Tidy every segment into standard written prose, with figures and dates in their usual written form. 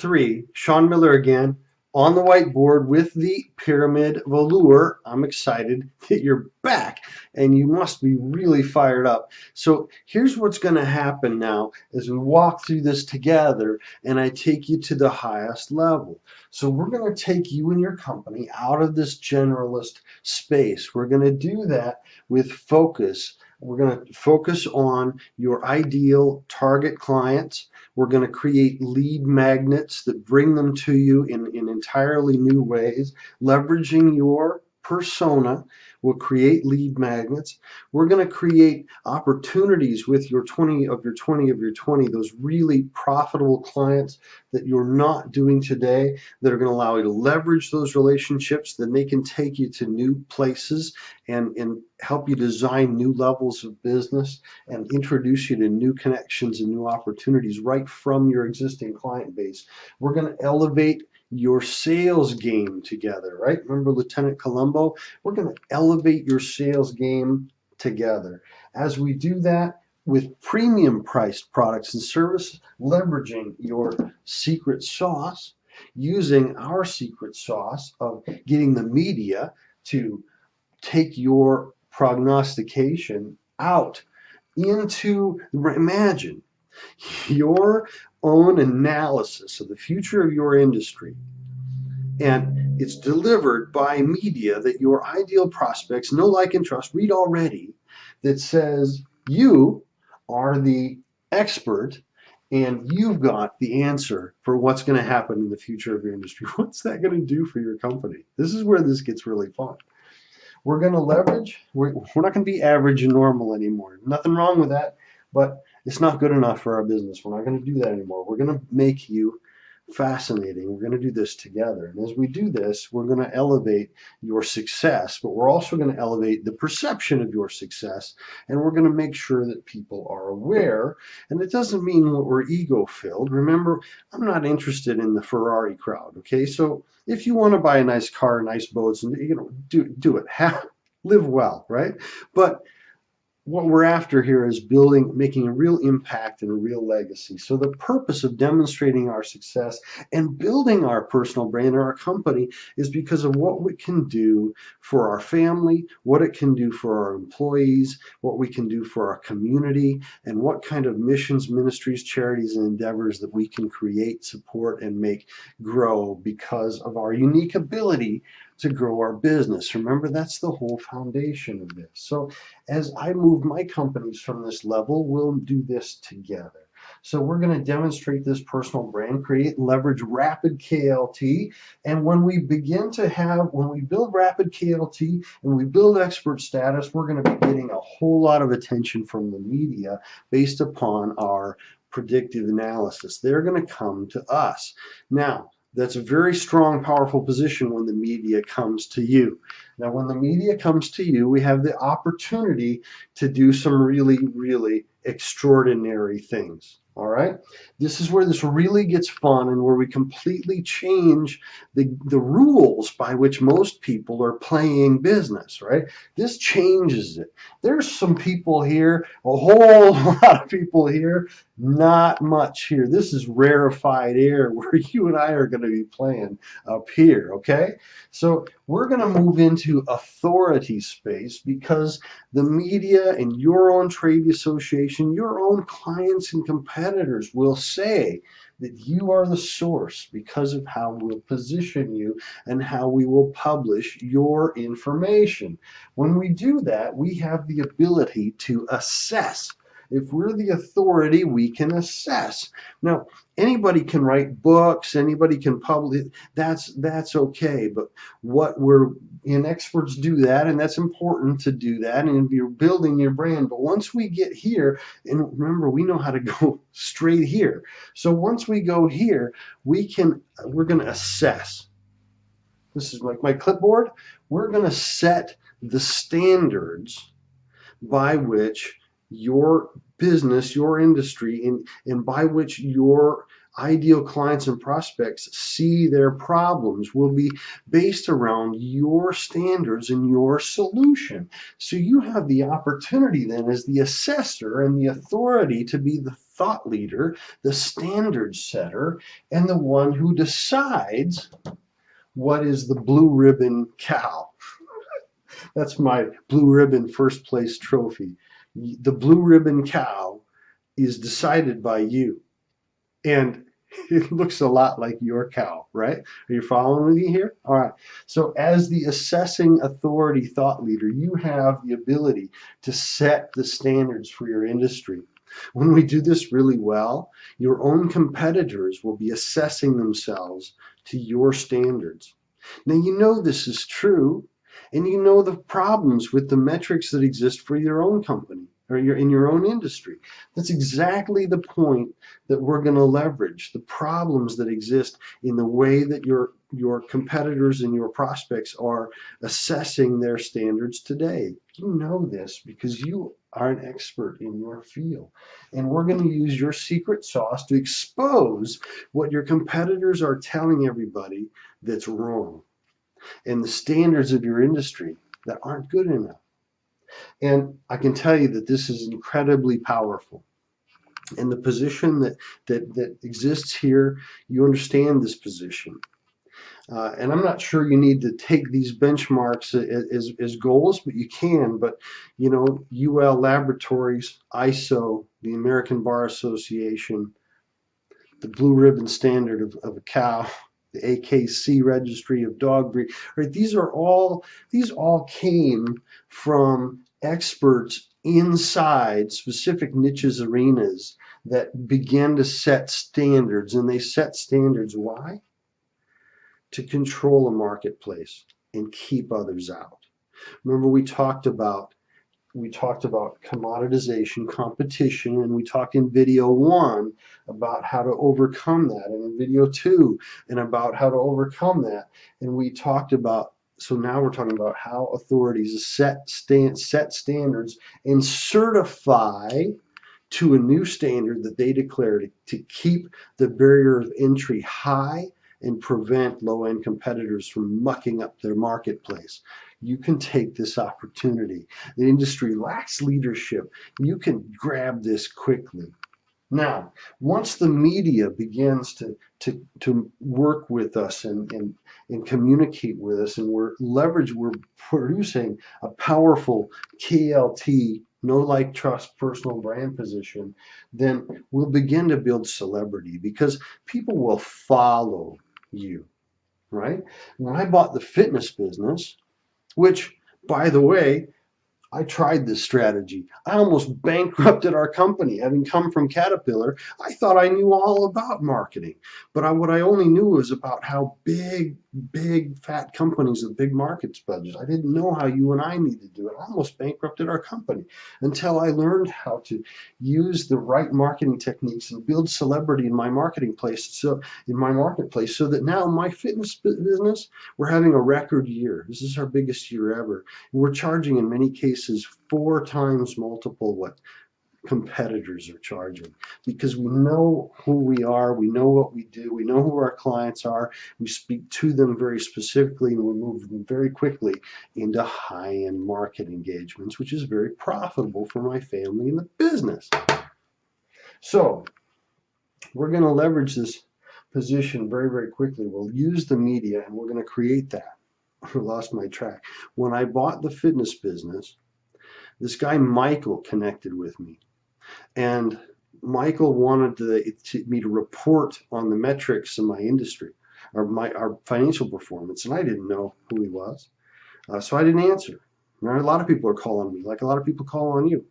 3, Sean Miller again, on the whiteboard with the Pyramid Velour. I'm excited that you're back and you must be really fired up. So here's what's going to happen now as we walk through this together and I take you to the highest level. So we're going to take you and your company out of this generalist space. We're going to do that with focus. We're going to focus on your ideal target clients. We're going to create lead magnets that bring them to you in entirely new ways, leveraging your persona. Will create lead magnets. We're going to create opportunities with your 20 of your 20 of your 20, those really profitable clients that you're not doing today that are going to allow you to leverage those relationships. Then they can take you to new places and help you design new levels of business and introduce you to new connections and new opportunities right from your existing client base. We're going to elevate your sales game together, right? Remember Lieutenant Columbo? We're going to elevate your sales game together. As we do that with premium priced products and services, leveraging your secret sauce, using our secret sauce of getting the media to take your prognostication out into, imagine your own analysis of the future of your industry, and it's delivered by media that your ideal prospects know, like, and trust, read already, that says you are the expert and you've got the answer for what's going to happen in the future of your industry. What's that going to do for your company? This is where this gets really fun. We're going to leverage, we're not going to be average and normal anymore. Nothing wrong with that, but it's not good enough for our business. We're not going to do that anymore. We're going to make you fascinating. We're going to do this together. And as we do this, we're going to elevate your success, but we're also going to elevate the perception of your success. And we're going to make sure that people are aware. And it doesn't mean we're ego-filled. Remember, I'm not interested in the Ferrari crowd. Okay, so if you want to buy a nice car, nice boats, and do it. Live well, right? But what we're after here is making a real impact and a real legacy. So the purpose of demonstrating our success and building our personal brand or our company is because of what we can do for our family, what it can do for our employees, what we can do for our community, and what kind of missions, ministries, charities, and endeavors that we can create, support, and make grow because of our unique ability to grow our business. Remember, that's the whole foundation of this. So as I move my companies from this level, we'll do this together. So we're going to demonstrate this personal brand, create, leverage rapid KLT. And when we build rapid KLT and we build expert status, we're going to be getting a whole lot of attention from the media based upon our predictive analysis. They're going to come to us. Now, that's a very strong, powerful position when the media comes to you. Now, when the media comes to you, we have the opportunity to do some really, really extraordinary things. All right, this is where this really gets fun and where we completely change the rules by which most people are playing business, right? This changes it. There's some people here, a whole lot of people here, not much here. This is rarefied air where you and I are going to be playing up here, okay? So we're going to move into authority space because the media and your own trade association, your own clients and competitors will say that you are the source because of how we'll position you and how we will publish your information. When we do that, we have the ability to assess. If we're the authority, we can assess. Now, anybody can write books, anybody can publish, that's okay, but experts do that, and that's important to do that, and you're building your brand. But once we get here, and remember, we know how to go straight here. So once we go here, we're going to assess. This is like my clipboard. We're going to set the standards by which your business, your industry, and by which your ideal clients and prospects see their problems will be based around your standards and your solution. So you have the opportunity then as the assessor and the authority to be the thought leader, the standard setter, and the one who decides what is the blue ribbon cow. That's my blue ribbon first place trophy. The blue ribbon cow is decided by you. And it looks a lot like your cow, right? Are you following me here? All right. So as the assessing authority thought leader, you have the ability to set the standards for your industry. When we do this really well, your own competitors will be assessing themselves to your standards. Now, you know this is true, and you know the problems with the metrics that exist for your own company or in your own industry. That's exactly the point that we're going to leverage, the problems that exist in the way that your competitors and your prospects are assessing their standards today. You know this because you are an expert in your field. And we're going to use your secret sauce to expose what your competitors are telling everybody that's wrong, and the standards of your industry that aren't good enough. And I can tell you that this is incredibly powerful. And the position that exists here, you understand this position. And I'm not sure you need to take these benchmarks as goals, but you can. But, you know, UL Laboratories, ISO, the American Bar Association, the Blue Ribbon Standard of a cow, the AKC Registry of Dog Breed, right? These all came from experts inside specific niches, arenas that began to set standards. And they set standards, why? To control a marketplace and keep others out. Remember, we talked about commoditization, competition, and we talked in video 1 about how to overcome that, and in video 2 and about how to overcome that. And we talked about, so now we're talking about how authorities set standards and certify to a new standard that they declare to keep the barrier of entry high and prevent low-end competitors from mucking up their marketplace. You can take this opportunity. The industry lacks leadership. You can grab this quickly. Now, once the media begins to work with us and communicate with us, and we're producing a powerful KLT, know, like, trust, personal brand position, then we'll begin to build celebrity because people will follow you, right? When I bought the fitness business, which, by the way, I tried this strategy. I almost bankrupted our company. Having come from Caterpillar, I thought I knew all about marketing. But what I only knew was about how big, fat companies with big markets budgets. I didn't know how you and I need to do it. I almost bankrupted our company until I learned how to use the right marketing techniques and build celebrity in my marketplace. So that now my fitness business, we're having a record year. This is our biggest year ever. And we're charging in many cases 4 times multiple what competitors are charging, because we know who we are, we know what we do, we know who our clients are, we speak to them very specifically, and we move them very quickly into high-end market engagements, which is very profitable for my family and the business. So we're going to leverage this position very quickly. We'll use the media, and we're going to create that. I lost my track. When I bought the fitness business, this guy Michael connected with me, and Michael wanted me to report on the metrics in my industry, or our financial performance, and I didn't know who he was, so I didn't answer. Now, a lot of people are calling me, like a lot of people call on you,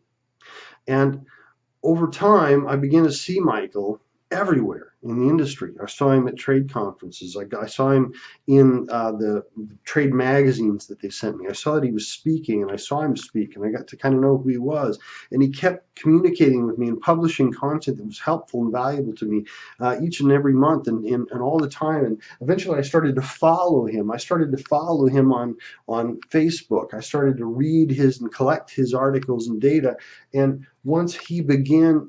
and over time I began to see Michael everywhere in the industry. I saw him at trade conferences. I saw him in the trade magazines that they sent me. I saw that he was speaking, and I saw him speak, and I got to kind of know who he was. And he kept communicating with me and publishing content that was helpful and valuable to me each and every month and all the time. And eventually I started to follow him. I started to follow him on Facebook. I started to read his and collect his articles and data. And once I began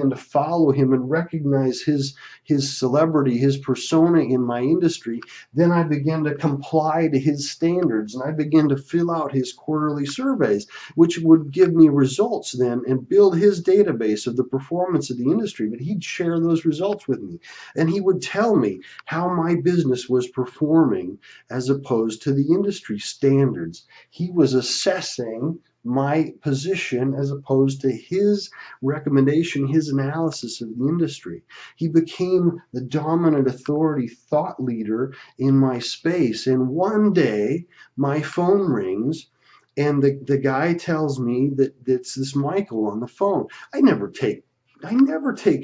to follow him and recognize his his celebrity, his persona in my industry, then I began to comply to his standards, and I began to fill out his quarterly surveys, which would give me results then and build his database of the performance of the industry. But he'd share those results with me, and he would tell me how my business was performing as opposed to the industry standards. He was assessing my position as opposed to his recommendation, his analysis of the industry. He became the dominant authority thought leader in my space. And one day my phone rings and the guy tells me that it's this Michael on the phone. I never take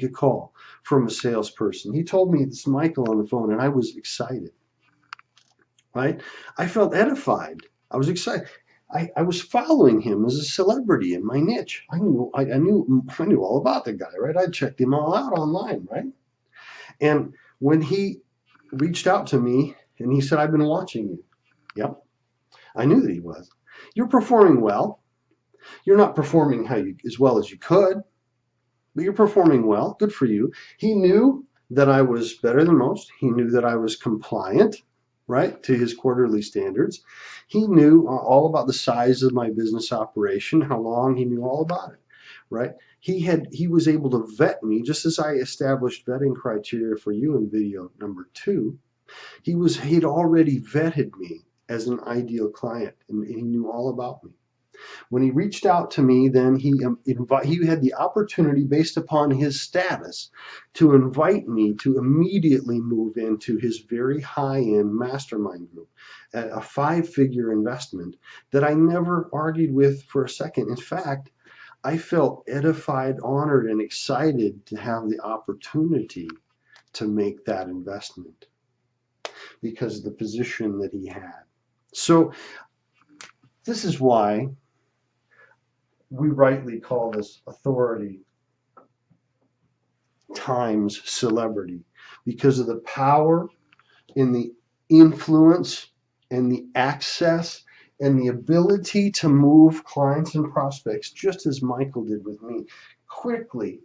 a call from a salesperson. He told me it's Michael on the phone, and I was excited, right? I felt edified. I was excited. I was following him as a celebrity in my niche. I knew all about the guy, right? I checked him all out online, right? And when he reached out to me and he said, "I've been watching you." Yep, I knew that he was. "You're performing well. You're not performing as well as you could, but you're performing well. Good for you." He knew that I was better than most. He knew that I was compliant, right, to his quarterly standards. He knew all about the size of my business operation, how long. He knew all about it, right? He was able to vet me, just as I established vetting criteria for you in video number 2. He'd already vetted me as an ideal client, and he knew all about me. When he reached out to me, then he had the opportunity, based upon his status, to invite me to immediately move into his very high-end mastermind group, a 5-figure investment that I never argued with for a second. In fact, I felt edified, honored, and excited to have the opportunity to make that investment because of the position that he had. So this is why we rightly call this authority times celebrity, because of the power and the influence and the access and the ability to move clients and prospects, just as Michael did with me, quickly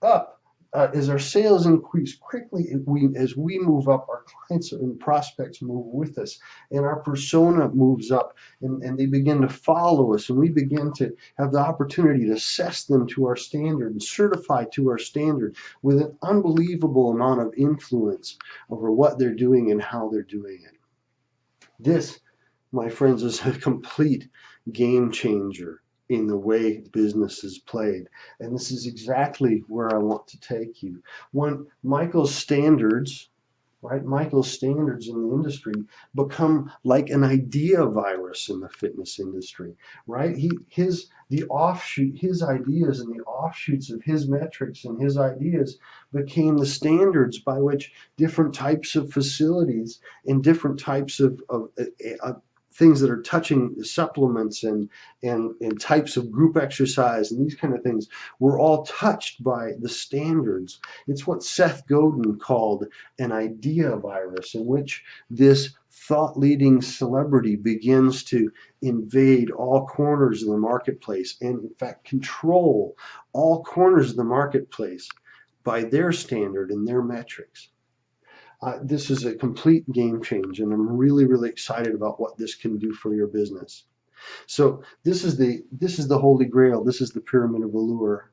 up. As our sales increase quickly, as we move up, our clients and prospects move with us, and our persona moves up, and they begin to follow us, and we begin to have the opportunity to assess them to our standard and certify to our standard with an unbelievable amount of influence over what they're doing and how they're doing it. This, my friends, is a complete game changer in the way business is played. And this is exactly where I want to take you. When Michael's standards, right, Michael's standards in the industry become like an idea virus in the fitness industry, right? His ideas and the offshoots of his metrics and his ideas became the standards by which different types of facilities and different types of things that are touching supplements and types of group exercise and these kind of things were all touched by the standards. It's what Seth Godin called an idea virus, in which this thought-leading celebrity begins to invade all corners of the marketplace and, in fact, control all corners of the marketplace by their standard and their metrics. This is a complete game change, and I'm really, really excited about what this can do for your business. So this is the Holy Grail. This is the Pyramid of Allure.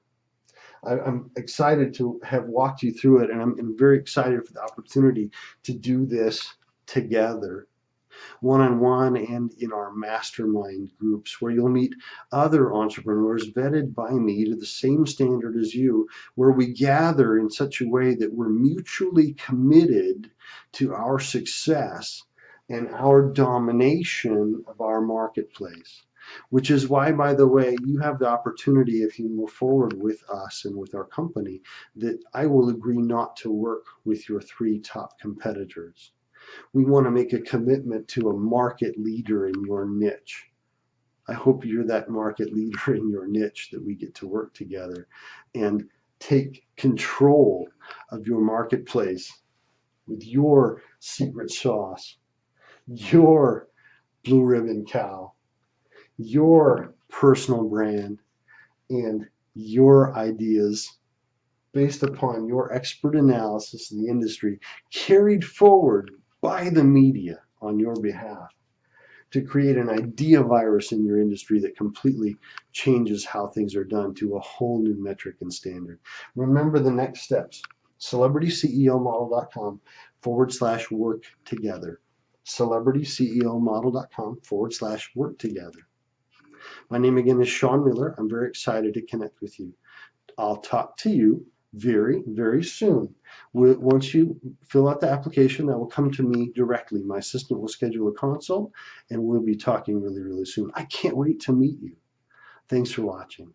I'm excited to have walked you through it, and I'm very excited for the opportunity to do this together, one-on-one and in our mastermind groups, where you'll meet other entrepreneurs vetted by me to the same standard as you, where we gather in such a way that we're mutually committed to our success and our domination of our marketplace. Which is why, by the way, you have the opportunity, if you move forward with us and with our company, that I will agree not to work with your 3 top competitors. We want to make a commitment to a market leader in your niche. I hope you're that market leader in your niche, that we get to work together and take control of your marketplace with your secret sauce, your blue ribbon cow, your personal brand, and your ideas based upon your expert analysis of the industry, carried forward by the media on your behalf to create an idea virus in your industry that completely changes how things are done to a whole new metric and standard. Remember the next steps. CelebrityCEOModel.com/work together. CelebrityCEOModel.com/work together. My name again is Sean Miller. I'm very excited to connect with you. I'll talk to you very, very soon. Once you fill out the application, that will come to me directly. My assistant will schedule a consult, and we'll be talking really, really soon. I can't wait to meet you. Thanks for watching.